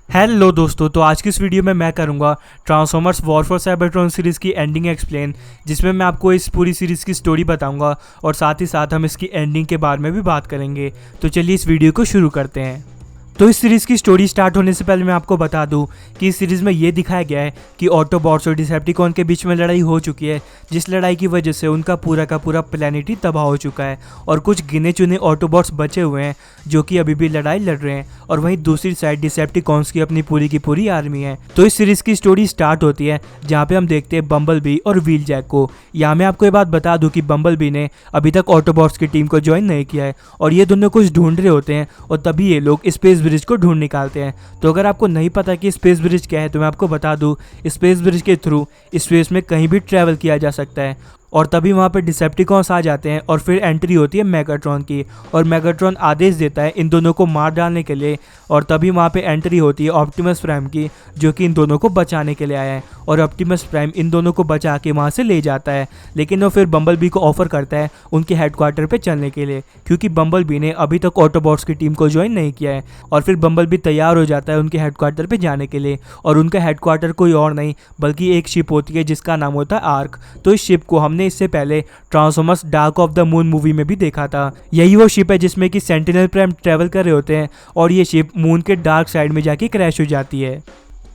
Hello दोस्तों, तो आज की इस वीडियो में मैं करूंगा transformers war for Cybertron series की एंडिंग एक्सप्लेन, जिसमें मैं आपको इस पूरी सीरीज़ की स्टोरी बताऊंगा और साथ ही साथ हम इसकी एंडिंग के बारे में भी बात करेंगे। तो चलिए इस वीडियो को शुरू करते हैं। तो इस सीरीज़ की स्टोरी स्टार्ट होने से पहले मैं आपको बता दूं कि इस सीरीज़ में ये दिखाया गया है कि ऑटोबॉट्स और डिसेप्टिकॉन के बीच में लड़ाई हो चुकी है, जिस लड़ाई की वजह से उनका पूरा का पूरा प्लेनेट ही तबाह हो चुका है और कुछ गिने चुने ऑटोबॉट्स बचे हुए हैं जो कि अभी भी लड़ाई लड़ रहे हैं, और वहीं दूसरी साइड डिसेप्टिकॉन्स की अपनी पूरी की पूरी आर्मी है। तो इस सीरीज़ की स्टोरी स्टार्ट होती है जहाँ पे हम देखते हैं बम्बल बी और व्हील जैक को। यहाँ मैं आपको ये बात बता दूं कि बम्बल बी ने अभी तक ऑटोबॉट्स की टीम को ज्वाइन नहीं किया है और ये दोनों कुछ ढूंढ रहे होते हैं, और तभी ये लोग स्पेस ब्रिज को ढूंढ निकालते हैं। तो अगर आपको नहीं पता कि स्पेस ब्रिज क्या है तो मैं आपको बता दूं, स्पेस ब्रिज के थ्रू स्पेस में कहीं भी ट्रैवल किया जा सकता है। और तभी वहाँ पे डिसेप्टिकॉन्स आ जाते हैं और फिर एंट्री होती है मेगाट्रॉन की, और मेगाट्रॉन आदेश देता है इन दोनों को मार डालने के लिए, और तभी वहाँ पे एंट्री होती है ऑप्टिमस प्राइम की, जो कि इन दोनों को बचाने के लिए आया है। और ऑप्टिमस प्राइम इन दोनों को बचा के वहाँ से ले जाता है, लेकिन वो फिर बम्बल बी को ऑफर करता है उनके हेडक्वार्टर पे चलने के लिए, क्योंकि बम्बल बी ने अभी तक ऑटोबॉट्स की टीम को ज्वाइन नहीं किया है। और फिर बम्बल बी तैयार हो जाता है उनके हेडक्वार्टर पे जाने के लिए, और उनका हेडक्वार्टर कोई और नहीं बल्कि एक शिप होती है जिसका नाम होता है आर्क। तो इस शिप को हमने इससे पहले transformers dark of the moon movie में भी देखा था। यही वो शिप है जिसमें कि सेंटिनल प्राइम ट्रेवल कर रहे होते हैं और ये शिप मून के डार्क साइड में जाके क्रैश हो जाती है।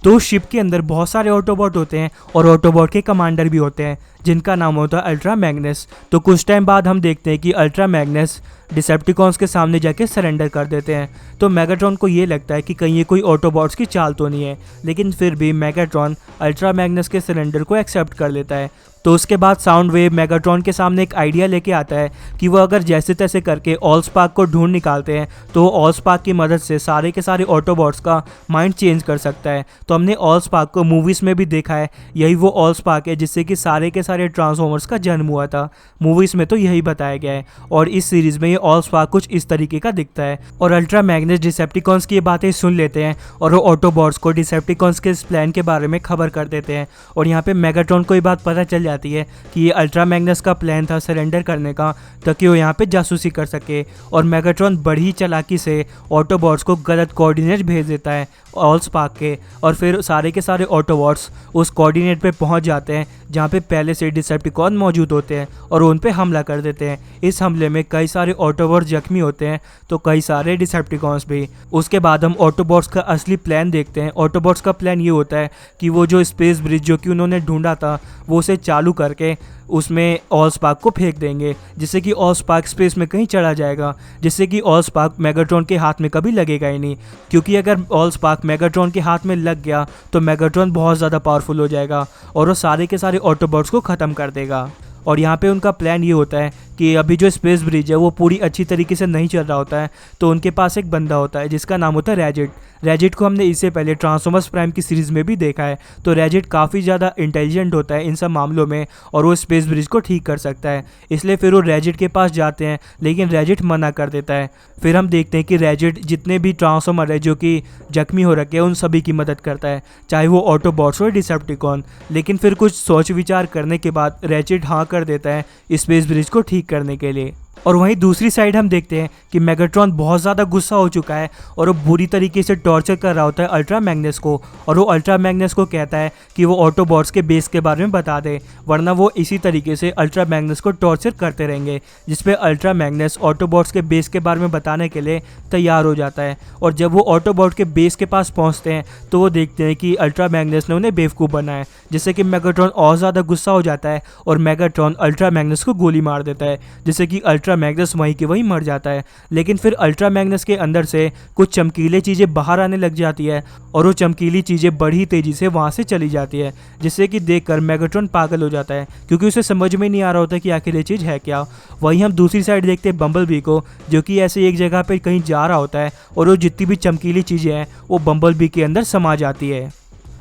तो उस शिप के अंदर बहुत सारे ऑटोबॉट होते हैं और ऑटोबॉट के कमांडर भी होते हैं जिनका नाम होता है अल्ट्रा मैग्नस। तो कुछ टाइम बाद हम देखते हैं कि अल्ट्रा मैग्नस डिसेप्टिकॉन्स के सामने जाके सरेंडर कर देते हैं। तो मेगाट्रॉन को ये लगता है कि कहीं ये कोई ऑटोबॉट्स की चाल तो नहीं है, लेकिन फिर भी मेगाट्रॉन अल्ट्रा मैग्नस के सरेंडर को एक्सेप्ट कर लेता है। तो उसके बाद साउंड वेव मेगाट्रॉन के सामने एक आइडिया लेके आता है कि वो अगर जैसे तैसे करके ऑलस्पार्क को ढूंढ निकालते हैं तो वो ऑलस्पार्क की मदद से सारे के सारे ऑटोबॉट्स का माइंड चेंज कर सकता है। तो हमने ऑलस्पार्क को मूवीज़ में भी देखा है, यही वो ऑलस्पार्क है जिससे कि सारे के सारे ट्रांसफॉर्मर्स का जन्म हुआ था। मूवीज़ में तो यही बताया गया है, और इस सीरीज़ में ये ऑलस्पार्क कुछ इस तरीके का दिखता है। और अल्ट्रा मैग्नस डिसेप्टिकॉन्स की ये बातें सुन लेते हैं और वो ऑटोबॉट्स को डिसेप्टिकॉन्स के इस प्लान के बारे में खबर कर देते हैं, और यहाँ पे मेगाट्रॉन को ये बात पता चल जाती है कि ये अल्ट्रा मैग्नस का प्लान था सरेंडर करने का, ताकि वो यहाँ पे जासूसी कर सके। और मेगाट्रॉन बड़ी चालाकी से ऑटोबॉट्स को गलत कोऑर्डिनेट भेज देता है ऑलस्पार्क के, और फिर सारे के सारे ऑटोबॉट्स उस कोऑर्डिनेट पे पहुंच जाते हैं जहाँ पे पहले से डिसेप्टिकॉन मौजूद होते हैं और उन पे हमला कर देते हैं। इस हमले में कई सारे ऑटोबॉट्स जख्मी होते हैं, तो कई सारे डिसेप्टिकॉन्स भी। उसके बाद हम ऑटोबॉट्स का असली प्लान देखते हैं। ऑटोबॉट्स का प्लान ये होता है कि वो जो स्पेस ब्रिज जो कि उन्होंने ढूंढा था वो उसे चालू करके उसमें ऑलस्पार्क को फेंक देंगे, जिससे कि ऑलस्पार्क स्पेस में कहीं चला जाएगा, जिससे कि ऑलस्पार्क मेगाट्रॉन के हाथ में कभी लगेगा ही नहीं। क्योंकि अगर ऑलस्पार्क मेगाट्रॉन के हाथ में लग गया तो मेगाट्रॉन बहुत ज़्यादा पावरफुल हो जाएगा और वो सारे के सारे ऑटोबॉट्स को ख़त्म कर देगा। और यहाँ पे उनका प्लान ये होता है कि अभी जो स्पेस ब्रिज है वो पूरी अच्छी तरीके से नहीं चल रहा होता है, तो उनके पास एक बंदा होता है जिसका नाम होता है रैजेट। रैजेट को हमने इससे पहले ट्रांसफॉर्मर्स प्राइम की सीरीज़ में भी देखा है। तो रैजेट काफ़ी ज़्यादा इंटेलिजेंट होता है इन सब मामलों में, और वो स्पेस ब्रिज को ठीक कर सकता है। इसलिए फिर वो रैजेट के पास जाते हैं, लेकिन रैजेट मना कर देता है। फिर हम देखते हैं कि रैजेट जितने भी ट्रांसफॉर्मर है जो कि जख्मी हो रखे हैं उन सभी की मदद करता है, चाहे वो ऑटोबॉट्स हो डिसेप्टिकॉन। लेकिन फिर कुछ सोच विचार करने के बाद रैजेट हाँ कर देता है स्पेस ब्रिज को ठीक करने के लिए। और वहीं दूसरी साइड हम देखते हैं कि मेगाट्रॉन बहुत ज़्यादा गुस्सा हो चुका है और वो बुरी तरीके से टॉर्चर कर रहा होता है अल्ट्रा मैग्नस को, और वो अल्ट्रा मैग्नस को कहता है कि वो ऑटोबॉट्स के बेस के बारे में बता दे, वरना वो इसी तरीके से अल्ट्रा मैग्नस को टॉर्चर करते रहेंगे। जिसपे अल्ट्रा मैग्नस ऑटोबॉट्स के बेस के बारे में बताने के लिए तैयार हो जाता है। और जब वो ऑटोबॉट के बेस के पास पहुँचते हैं तो वो देखते हैं कि अल्ट्रा मैग्नस ने उन्हें बेवकूफ़ बनाया, जिससे कि मेगाट्रॉन और ज़्यादा गुस्सा हो जाता है और मेगाट्रॉन अल्ट्रा मैग्नस को गोली मार देता है, जिससे कि अल्ट्रा मैग्नस वहीं के वहीं मर जाता है। लेकिन फिर अल्ट्रा मैग्नस के अंदर से कुछ चमकीले चीज़ें बाहर आने लग जाती है, और वो चमकीली चीज़ें बड़ी तेज़ी से वहाँ से चली जाती है, जिससे कि देखकर मेगाट्रॉन पागल हो जाता है, क्योंकि उसे समझ में नहीं आ रहा होता कि आखिर ये चीज़ है क्या। वहीं हम दूसरी साइड देखते हैं बम्बल बी को, जो कि ऐसे एक जगह पर कहीं जा रहा होता है, और वो जितनी भी चमकीली चीज़ें हैं वो बम्बल बी के अंदर समा जाती है।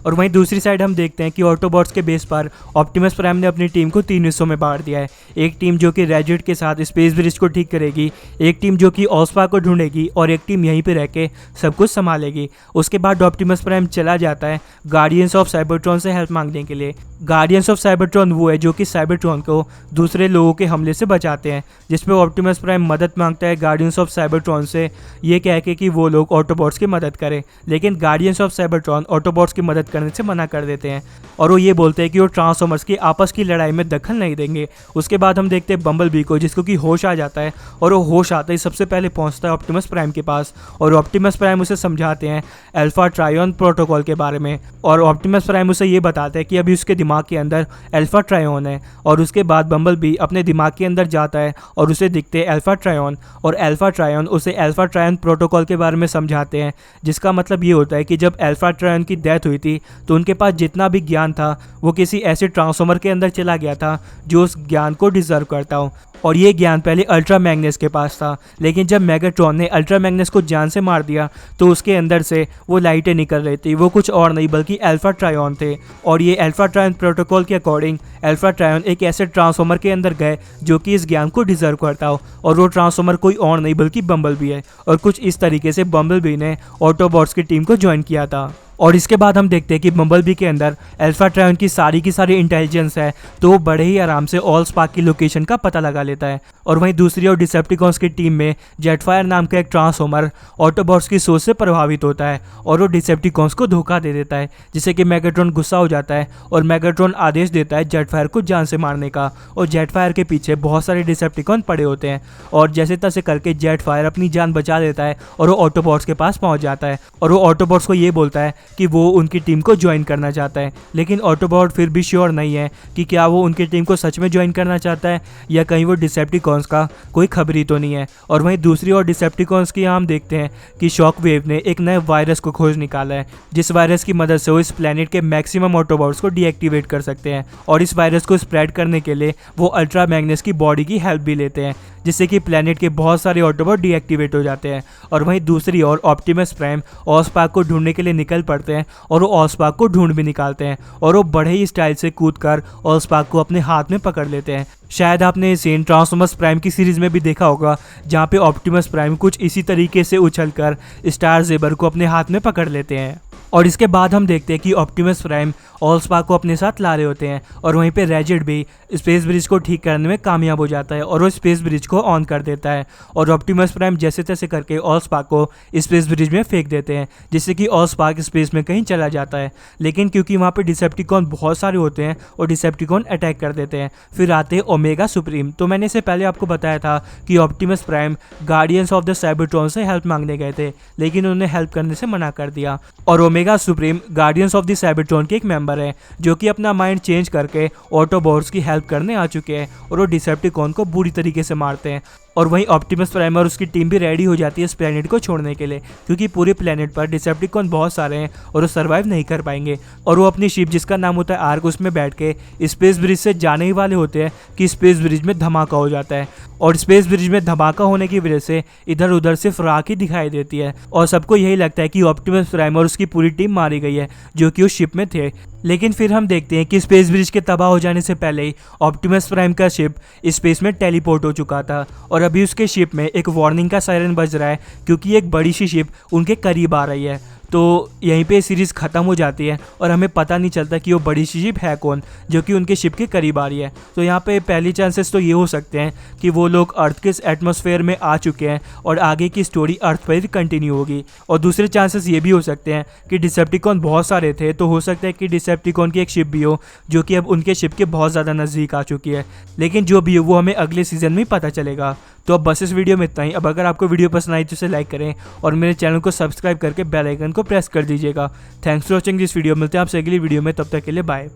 और वहीं दूसरी साइड हम देखते हैं कि ऑटोबॉट्स के बेस पर ऑप्टिमस प्राइम ने अपनी टीम को 3 हिस्सों में बांट दिया है। एक टीम जो कि रेजिड के साथ स्पेस ब्रिज को ठीक करेगी, एक टीम जो कि ऑस्पार्क को ढूंढेगी और एक टीम यहीं पे रह के सब कुछ संभालेगी। उसके बाद ऑप्टिमस प्राइम चला जाता है गार्डियंस ऑफ साइबरट्रॉन से हेल्प मांगने के लिए। गार्डियंस ऑफ साइबरट्रॉन वो है जो कि साइबरट्रॉन को दूसरे लोगों के हमले से बचाते हैं, जिसमें ऑप्टिमस प्राइम मदद मांगता है गार्डियंस ऑफ साइबरट्रॉन से ये कह के कि वो लोग ऑटोबॉट्स की मदद करें। लेकिन गार्डियंस ऑफ साइबरट्रॉन ऑटोबॉट्स की मदद करने से मना कर देते हैं और वो ये बोलते हैं कि वो ट्रांसफॉर्मर्स की आपस की लड़ाई में दखल नहीं देंगे। उसके बाद हम देखते हैं बम्बलबी को, जिसको कि होश आ जाता है और वो होश आते ही सबसे पहले पहुंचता है ऑप्टिमस प्राइम के पास और ऑप्टिमस प्राइम उसे समझाते हैं अल्फा ट्रायन प्रोटोकॉल के बारे में। और ऑप्टिमस प्राइम उसे ये बताते हैं कि अभी उसके दिमाग के अंदर अल्फा ट्रायन है। और उसके बाद बम्बलबी अपने दिमाग के अंदर जाता है और उसे दिखते हैं अल्फा ट्रायन, और अल्फा ट्रायन उसे अल्फा ट्रायन प्रोटोकॉल के बारे में समझाते हैं, जिसका मतलब ये होता है कि जब अल्फा ट्रायन की डेथ हुई थी तो उनके पास जितना भी ज्ञान था वो किसी ऐसे ट्रांसफॉर्मर के अंदर चला गया था जो उस ज्ञान को डिजर्व करता हो। और ये ज्ञान पहले अल्ट्रा मैग्नस के पास था, लेकिन जब मेगाट्रॉन ने अल्ट्रा मैग्नस को जान से मार दिया तो उसके अंदर से वो लाइटें निकल रही थी। वो कुछ और नहीं बल्कि अल्फा ट्रायन थे। और ये अल्फा ट्रायन प्रोटोकॉल के अकॉर्डिंग अल्फा ट्रायन एक ऐसे ट्रांसफॉर्मर के अंदर गए जो कि इस ज्ञान को डिजर्व करता हो, और वो ट्रांसफॉर्मर कोई और नहीं बल्कि बम्बलबी है। और कुछ इस तरीके से बम्बलबी ने ऑटोबॉट्स की टीम को ज्वाइन किया था। और इसके बाद हम देखते हैं कि बम्बलबी के अंदर अल्फा ट्रायन की सारी इंटेलिजेंस है, तो वो बड़े ही आराम से ऑलस्पार्क की लोकेशन का पता लगा लेता है। और वहीं दूसरी ओर डिसेप्टिकॉन्स की टीम में जेटफायर नाम का एक ट्रांसफॉर्मर ऑटोबॉट्स की सोच से प्रभावित होता है और वो डिसेप्टिकॉन्स को धोखा दे देता है, जिससे कि मेगाट्रॉन गुस्सा हो जाता है और मेगाट्रॉन आदेश देता है जेटफायर को जान से मारने का। और जेटफायर के पीछे बहुत सारे डिसेप्टिकॉन पड़े होते हैं और जैसे तैसे करके जेटफायर अपनी जान बचा लेता है और वो ऑटोबॉट्स के पास पहुंच जाता है और वो ऑटोबॉट्स को ये बोलता है कि वो उनकी टीम को ज्वाइन करना चाहता है। लेकिन ऑटोबॉट फिर भी श्योर नहीं है कि क्या वो उनकी टीम को सच में ज्वाइन करना चाहता है या कहीं वो डिसेप्टिकॉन्स का कोई खबरी तो नहीं है। और वहीं दूसरी ओर डिसेप्टिकॉन्स की हम देखते हैं कि शॉकवेव ने एक नए वायरस को खोज निकाला है, जिस वायरस की मदद से वो इस प्लेनेट के मैक्सिमम ऑटोबॉट्स को डीएक्टिवेट कर सकते हैं। और इस वायरस को स्प्रेड करने के लिए वो अल्ट्रा मैग्नस की बॉडी की हेल्प भी लेते हैं, जिससे कि प्लेनेट के बहुत सारे ऑटोबॉट डीएक्टिवेट हो जाते हैं। और वहीं दूसरी ओर ऑप्टिमस प्राइम ऑस्पार्क को ढूंढने के लिए निकल पड़ते हैं और वो ऑस्पार्क को ढूंढ भी निकालते हैं और वो बड़े ही स्टाइल से कूदकर ऑस्पार्क को अपने हाथ में पकड़ लेते हैं। शायद आपने ये सीन ट्रांसफॉर्मर्स प्राइम की सीरीज में भी देखा होगा, जहाँ पे ऑप्टिमस प्राइम कुछ इसी तरीके से उछलकर स्टार जेबर को अपने हाथ में पकड़ लेते हैं। और इसके बाद हम देखते हैं कि ऑप्टिमस प्राइम ऑलस्पार्क को अपने साथ ला रहे होते हैं और वहीं पे रेजिड भी स्पेस ब्रिज को ठीक करने में कामयाब हो जाता है और वो स्पेस ब्रिज को ऑन कर देता है। और ऑप्टिमस प्राइम जैसे तैसे करके ऑलस्पार्क को स्पेस ब्रिज में फेंक देते हैं, जिससे कि ऑलस्पार्क स्पेस में कहीं चला जाता है। लेकिन क्योंकि वहाँ पे डिसेप्टिकॉन बहुत सारे होते हैं और डिसेप्टिकॉन अटैक कर देते हैं। फिर आते हैं ओमेगा सुप्रीम। तो मैंने इससे पहले आपको बताया था कि Optimus prime guardians of the Cybertron से हेल्प मांगने गए थे, लेकिन उन्हें हेल्प करने से मना कर दिया। और omega supreme guardians of the Cybertron के एक मेंबर है, जो कि अपना माइंड चेंज करके ऑटोबॉट्स की हेल्प करने आ चुके हैं और वो डिसेप्टिकॉन को बुरी तरीके से मारते हैं। और वहीं ऑप्टिमस प्राइम और उसकी टीम भी रेडी हो जाती है इस प्लेनेट को छोड़ने के लिए, क्योंकि पूरे प्लेनेट पर डिसेप्टिकॉन बहुत सारे हैं और वो सर्वाइव नहीं कर पाएंगे। और वो अपनी शिप जिसका नाम होता है आर्क, उसमें बैठ के स्पेस ब्रिज से जाने ही वाले होते हैं कि स्पेस ब्रिज में धमाका हो जाता है। और स्पेस ब्रिज में धमाका होने की वजह से इधर उधर सिर्फ राख ही दिखाई देती है और सबको यही लगता है कि ऑप्टिमस प्राइम और उसकी पूरी टीम मारी गई है जो कि उस शिप में थे। लेकिन फिर हम देखते हैं कि स्पेस ब्रिज के तबाह हो जाने से पहले ही ऑप्टिमस प्राइम का शिप स्पेस में टेलीपोर्ट हो चुका था और अभी उसके शिप में एक वार्निंग का सायरन बज रहा है, क्योंकि एक बड़ी सी शिप उनके करीब आ रही है। तो यहीं पे सीरीज़ ख़त्म हो जाती है और हमें पता नहीं चलता कि वो बड़ी शिप है कौन जो कि उनके शिप के करीब आ रही है। तो यहाँ पे पहली चांसेस तो ये हो सकते हैं कि वो लोग अर्थ के एटमॉस्फेयर में आ चुके हैं और आगे की स्टोरी अर्थ पर ही कंटिन्यू होगी। और दूसरे चांसेस ये भी हो सकते हैं कि डिसेप्टिकॉन बहुत सारे थे, तो हो सकता है कि डिसेप्टिकॉन की एक शिप भी हो जो कि अब उनके शिप के बहुत ज़्यादा नज़दीक आ चुकी है। लेकिन जो भी हो वो हमें अगले सीजन में ही पता चलेगा। तो अब बस इस वीडियो में इतना ही। अब अगर आपको वीडियो पसंद आई तो इसे लाइक करें और मेरे चैनल को सब्सक्राइब करके बेल आइकन को प्रेस कर दीजिएगा। Thanks for watching this video. मिलते हैं आपसे अगली वीडियो में, तब तक के लिए बाय।